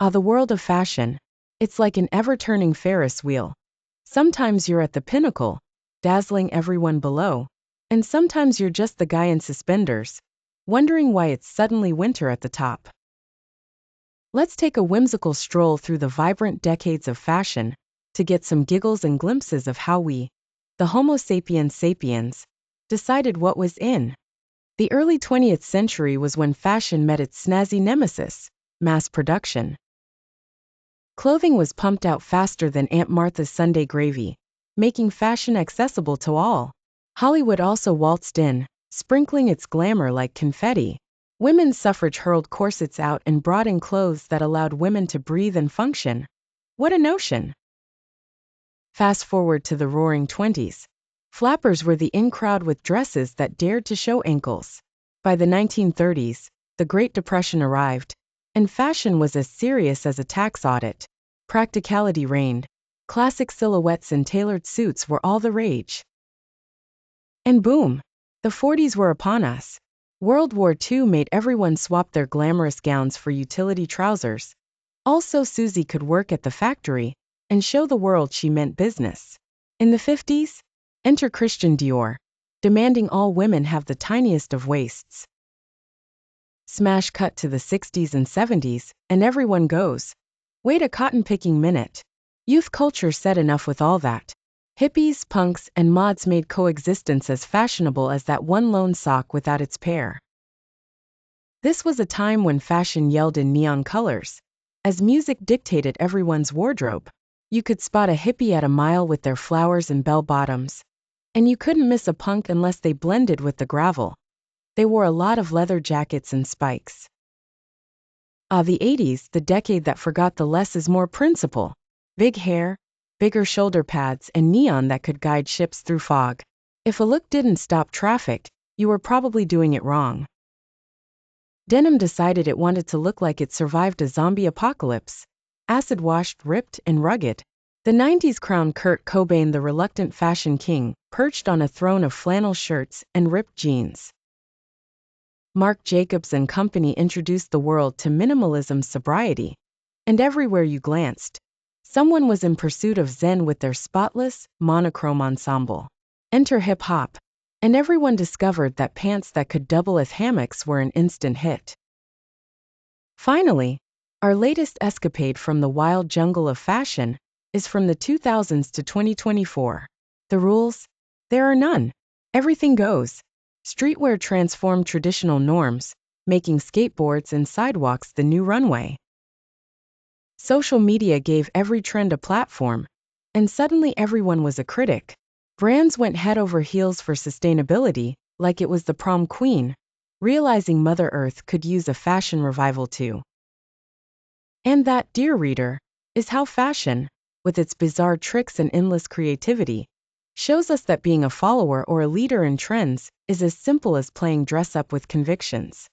The world of fashion. It's like an ever-turning Ferris wheel. Sometimes you're at the pinnacle, dazzling everyone below, and sometimes you're just the guy in suspenders, wondering why it's suddenly winter at the top. Let's take a whimsical stroll through the vibrant decades of fashion to get some giggles and glimpses of how we, the Homo sapiens sapiens, decided what was in. The early 20th century was when fashion met its snazzy nemesis, mass production. Clothing was pumped out faster than Aunt Martha's Sunday gravy, making fashion accessible to all. Hollywood also waltzed in, sprinkling its glamour like confetti. Women's suffrage hurled corsets out and brought in clothes that allowed women to breathe and function. What a notion! Fast forward to the roaring 20s. Flappers were the in crowd with dresses that dared to show ankles. By the 1930s, the Great Depression arrived, and fashion was as serious as a tax audit. Practicality reigned. Classic silhouettes and tailored suits were all the rage. And boom! The 40s were upon us. World War II made everyone swap their glamorous gowns for utility trousers. Also, Susie could work at the factory and show the world she meant business. In the 50s, enter Christian Dior, demanding all women have the tiniest of waists. Smash cut to the 60s and 70s, and everyone goes, wait a cotton-picking minute. Youth culture said enough with all that. Hippies, punks, and mods made coexistence as fashionable as that one lone sock without its pair. This was a time when fashion yelled in neon colors. As music dictated everyone's wardrobe, you could spot a hippie at a mile with their flowers and bell-bottoms. And you couldn't miss a punk unless they blended with the gravel. They wore a lot of leather jackets and spikes. The 80s, the decade that forgot the less is more principle. Big hair, bigger shoulder pads, and neon that could guide ships through fog. If a look didn't stop traffic, you were probably doing it wrong. Denim decided it wanted to look like it survived a zombie apocalypse. Acid-washed, ripped, and rugged. The 90s crowned Kurt Cobain the reluctant fashion king, perched on a throne of flannel shirts and ripped jeans. Marc Jacobs and company introduced the world to minimalism's sobriety. And everywhere you glanced, someone was in pursuit of Zen with their spotless, monochrome ensemble. Enter hip-hop, and everyone discovered that pants that could double as hammocks were an instant hit. Finally, our latest escapade from the wild jungle of fashion is from the 2000s to 2024. The rules? There are none. Everything goes. Streetwear transformed traditional norms, making skateboards and sidewalks the new runway. Social media gave every trend a platform, and suddenly everyone was a critic. Brands went head over heels for sustainability, like it was the prom queen, realizing Mother Earth could use a fashion revival too. And that, dear reader, is how fashion, with its bizarre tricks and endless creativity, shows us that being a follower or a leader in trends is as simple as playing dress up with convictions.